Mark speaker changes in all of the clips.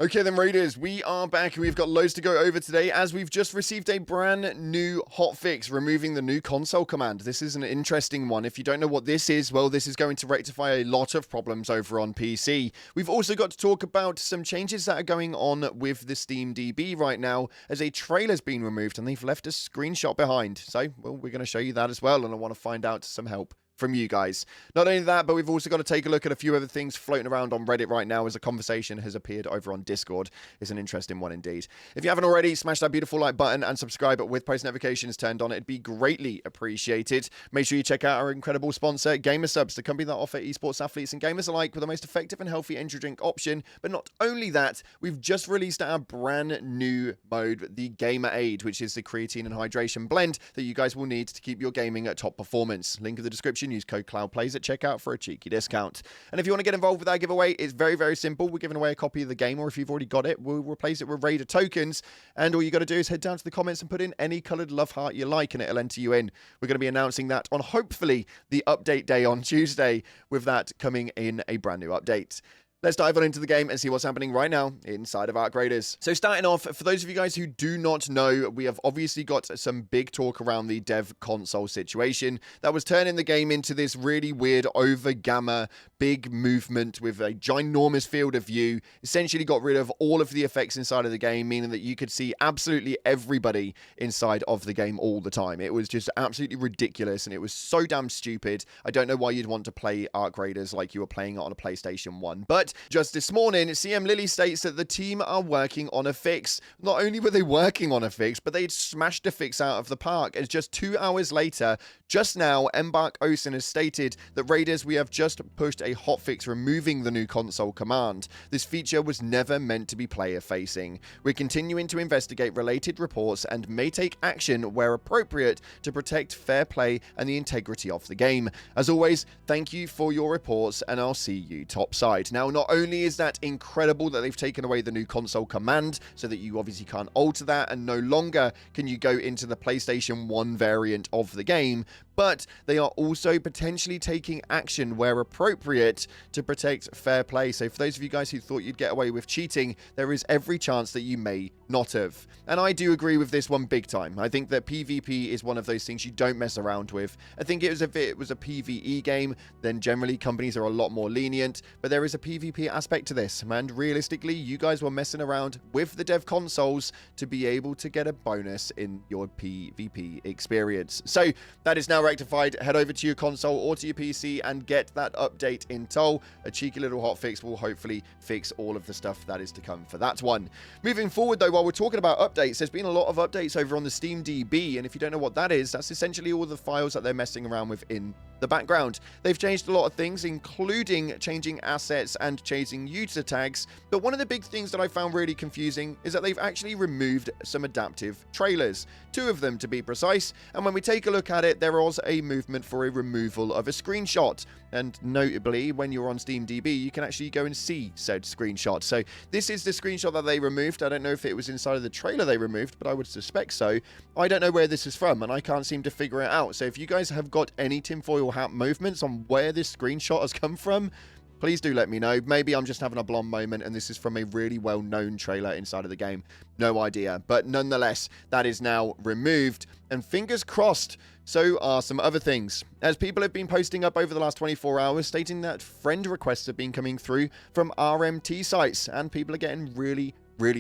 Speaker 1: Okay then, Raiders, we are back and we've got loads to go over today as we've just received a brand new hotfix removing the new console command. This is an interesting one. If you don't know what this is, well, this is going to rectify a lot of problems over on PC. We've also got to talk about some changes that are going on with the SteamDB right now as a trailer's been removed and they've left a screenshot behind. So, well, we're going to show you that as well and I want to find out some help from you guys. Not only that, but we've also got to take a look at a few other things floating around on Reddit right now as a conversation has appeared over on Discord. It's an interesting one indeed. If you haven't already, smash that beautiful like button and subscribe with post notifications turned on. It'd be greatly appreciated. Make sure you check out our incredible sponsor, GamerSubs, the company that offer esports athletes and gamers alike with the most effective and healthy energy drink option. But not only that, we've just released our brand new mode, the Gamer Aid, which is the creatine and hydration blend that you guys will need to keep your gaming at top performance. Link in the description. Use code CloudPlays at checkout for a cheeky discount. And if you want to get involved with our giveaway, it's very, very simple. We're giving away a copy of the game, or if you've already got it, we'll replace it with Raider tokens. And all you got to do is head down to the comments and put in any coloured love heart you like, and it'll enter you in. We're going to be announcing that on hopefully the update day on Tuesday, with that coming in a brand new update. Let's dive on into the game and see what's happening right now inside of Arc Raiders. So starting off, for those of you guys who do not know, we have obviously got some big talk around the dev console situation that was turning the game into this really weird over gamma big movement with a ginormous field of view. Essentially got rid of all of the effects inside of the game, meaning that you could see absolutely everybody inside of the game all the time. It was just absolutely ridiculous and it was so damn stupid. I don't know why you'd want to play Arc Raiders like you were playing it on a PlayStation 1, but just this morning, CM Lily states that the team are working on a fix. Not only were they working on a fix, but they'd smashed a fix out of the park. As just 2 hours later, just now, Embark Osen has stated that Raiders, we have just pushed a hotfix removing the new console command. This feature was never meant to be player-facing. We're continuing to investigate related reports and may take action where appropriate to protect fair play and the integrity of the game. As always, thank you for your reports and I'll see you topside. Now, not only is that incredible that they've taken away the new console command so that you obviously can't alter that and no longer can you go into the PlayStation 1 variant of the game, but they are also potentially taking action where appropriate to protect fair play. So for those of you guys who thought you'd get away with cheating, there is every chance that you may not have. And I do agree with this one big time. I think that PvP is one of those things you don't mess around with. I think if it was a PvE game, then generally companies are a lot more lenient, but there is a PvP aspect to this. And realistically, you guys were messing around with the dev consoles to be able to get a bonus in your PvP experience. So that is now rectified. Head over to your console or to your PC and get that update in tow. A cheeky little hotfix will hopefully fix all of the stuff that is to come for that one. Moving forward though, while we're talking about updates, there's been a lot of updates over on the SteamDB, and if you don't know what that is, that's essentially all the files that they're messing around with in the background. They've changed a lot of things, including changing assets and changing user tags, but one of the big things that I found really confusing is that they've actually removed some adaptive trailers, 2 of them to be precise, and when we take a look at it, there was a movement for a removal of a screenshot, and notably, when you're on SteamDB, you can actually go and see said screenshot. So this is the screenshot that they removed. I don't know if it was inside of the trailer they removed, but I would suspect so. I don't know where this is from, and I can't seem to figure it out. So if you guys have got any tinfoil hat movements on where this screenshot has come from, please do let me know. Maybe I'm just having a blonde moment and this is from a really well-known trailer inside of the game. No idea. But nonetheless, that is now removed. And fingers crossed, so are some other things. As people have been posting up over the last 24 hours stating that friend requests have been coming through from RMT sites and people are getting really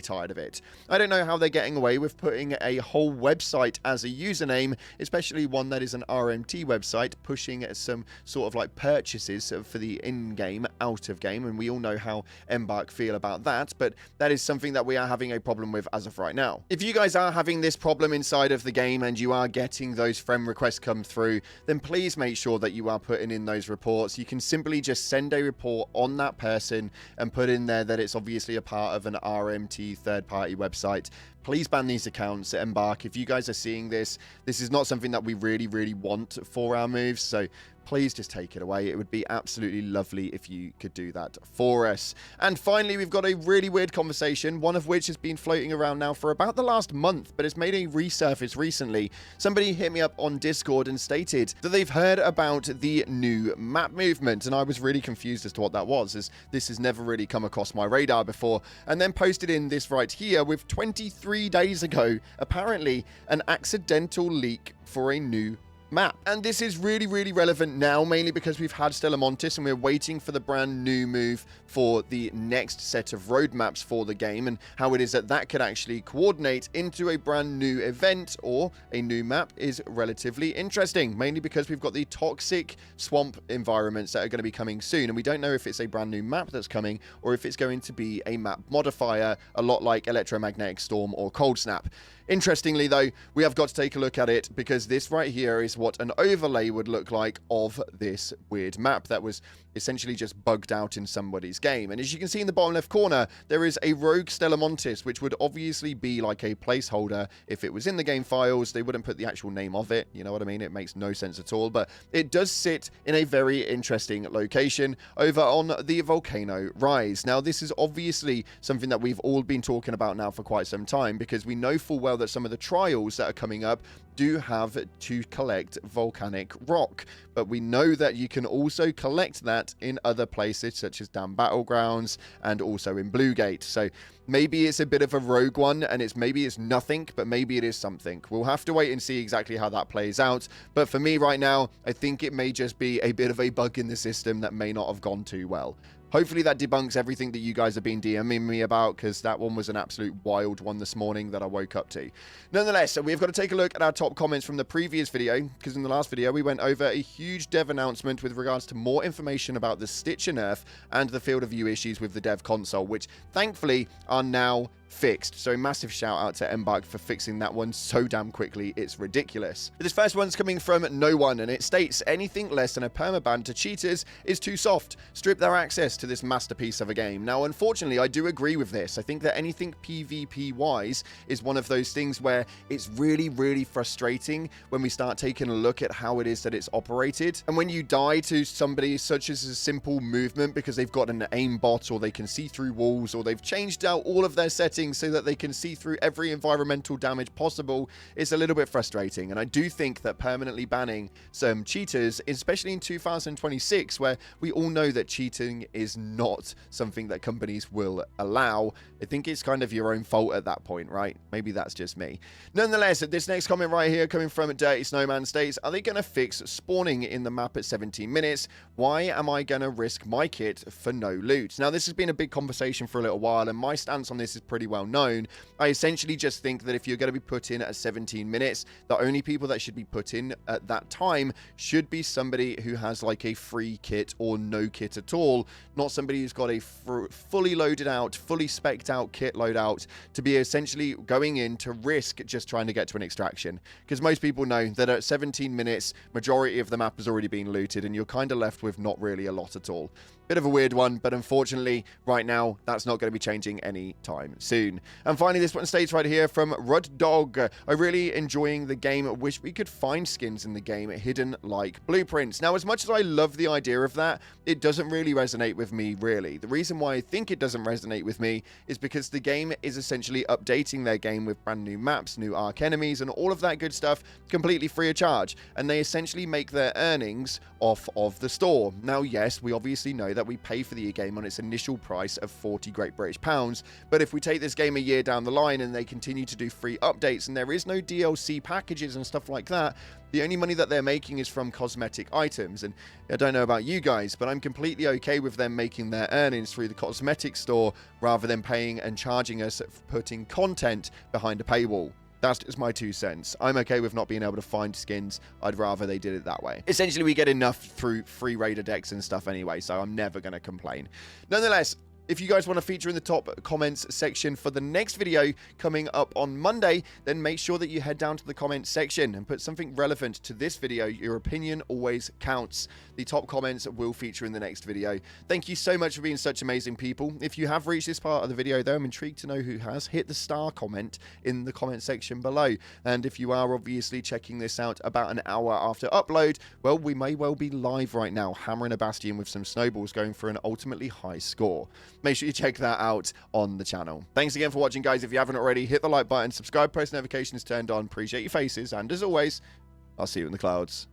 Speaker 1: tired of it. I don't know how they're getting away with putting a whole website as a username, especially one that is an RMT website, pushing some sort of like purchases for the in-game, out-of-game, and we all know how Embark feel about that, but that is something that we are having a problem with as of right now. If you guys are having this problem inside of the game and you are getting those friend requests come through, then please make sure that you are putting in those reports. You can simply just send a report on that person and put in there that it's obviously a part of an RMT third-party website. Please ban these accounts at Embark. If you guys are seeing this, this is not something that we really want for our moves, so please just take it away. It would be absolutely lovely if you could do that for us. And finally, we've got a really weird conversation, one of which has been floating around now for about the last month, but it's made a resurface recently. Somebody hit me up on Discord and stated that they've heard about the new map movement, and I was really confused as to what that was, as this has never really come across my radar before, and then posted in this right here with 23 days ago, apparently an accidental leak for a new map. And this is really, really relevant now, mainly because we've had Stellamontis and we're waiting for the brand new move for the next set of roadmaps for the game, and how it is that that could actually coordinate into a brand new event or a new map is relatively interesting, mainly because we've got the toxic swamp environments that are going to be coming soon, and we don't know if it's a brand new map that's coming or if it's going to be a map modifier, a lot like electromagnetic storm or cold snap. Interestingly, though, we have got to take a look at it, because this right here is what an overlay would look like of this weird map that was essentially just bugged out in somebody's game. And as you can see in the bottom left corner, there is a rogue Stellamontis, which would obviously be like a placeholder. If it was in the game files, they wouldn't put the actual name of it. You know what I mean? It makes no sense at all. But it does sit in a very interesting location over on the volcano rise. Now, this is obviously something that we've all been talking about now for quite some time, because we know full well that some of the trials that are coming up do have to collect volcanic rock, but we know that you can also collect that in other places such as Dam Battlegrounds and also in Bluegate. So maybe it's a bit of a rogue one, and maybe it's nothing, but maybe it is something. We'll have to wait and see exactly how that plays out. But for me right now, I think it may just be a bit of a bug in the system that may not have gone too well. Hopefully that debunks everything that you guys have been DMing me about, because that one was an absolute wild one this morning that I woke up to. Nonetheless, we've got to take a look at our top comments from the previous video, because in the last video we went over a huge dev announcement with regards to more information about the Stitcher nerf and the field of view issues with the dev console, which thankfully are now fixed. So massive shout out to Embark for fixing that one so damn quickly, it's ridiculous. But this first one's coming from No One, and it states, anything less than a permaban to cheaters is too soft. Strip their access to this masterpiece of a game. Now, unfortunately, I do agree with this. I think that anything PvP wise is one of those things where it's really, really frustrating when we start taking a look at how it is that it's operated. And when you die to somebody such as a simple movement because they've got an aimbot, or they can see through walls, or they've changed out all of their settings so that they can see through every environmental damage possible, is a little bit frustrating. And I do think that permanently banning some cheaters, especially in 2026, where we all know that cheating is not something that companies will allow, I think it's kind of your own fault at that point, right? Maybe that's just me. Nonetheless, this next comment right here coming from Dirty Snowman states, are they going to fix spawning in the map at 17 minutes? Why am I going to risk my kit for no loot? Now, this has been a big conversation for a little while, and my stance on this is pretty well known. I essentially just think that if you're going to be put in at 17 minutes, the only people that should be put in at that time should be somebody who has like a free kit or no kit at all, not somebody who's got a fully loaded out, fully spec'd out kit loadout to be essentially going in to risk just trying to get to an extraction. Because most people know that at 17 minutes, majority of the map has already been looted, and you're kind of left with not really a lot at all. Bit of a weird one, but unfortunately, right now, that's not going to be changing any time soon. And finally, this one states right here from Rud Dog, I'm really enjoying the game. Wish we could find skins in the game hidden like blueprints. Now, as much as I love the idea of that, it doesn't really resonate with me, really. The reason why I think it doesn't resonate with me is because the game is essentially updating their game with brand new maps, new arc enemies, and all of that good stuff completely free of charge. And they essentially make their earnings off of the store. Now, yes, we obviously know that we pay for the game on its initial price of 40 Great British pounds, but if we take this game a year down the line and they continue to do free updates and there is no DLC packages and stuff like that, the only money that they're making is from cosmetic items. And I don't know about you guys, but I'm completely okay with them making their earnings through the cosmetic store rather than paying and charging us for putting content behind a paywall. That's just my 2 cents. I'm okay with not being able to find skins. I'd rather they did it that way. Essentially, we get enough through free raider decks and stuff anyway, so I'm never going to complain. Nonetheless, If you guys want to feature in the top comments section for the next video coming up on Monday, then make sure that you head down to the comments section and put something relevant to this video. Your opinion always counts. The top comments will feature in the next video. Thank you so much for being such amazing people. If you have reached this part of the video, though, I'm intrigued to know who has. Hit the star comment in the comment section below. And if you are obviously checking this out about an hour after upload, well, we may well be live right now, hammering a bastion with some snowballs, going for an ultimately high score. Make sure you check that out on the channel. Thanks again for watching, guys. If you haven't already, hit the like button, subscribe, post notifications turned on. Appreciate your faces, and as always, I'll see you in the clouds.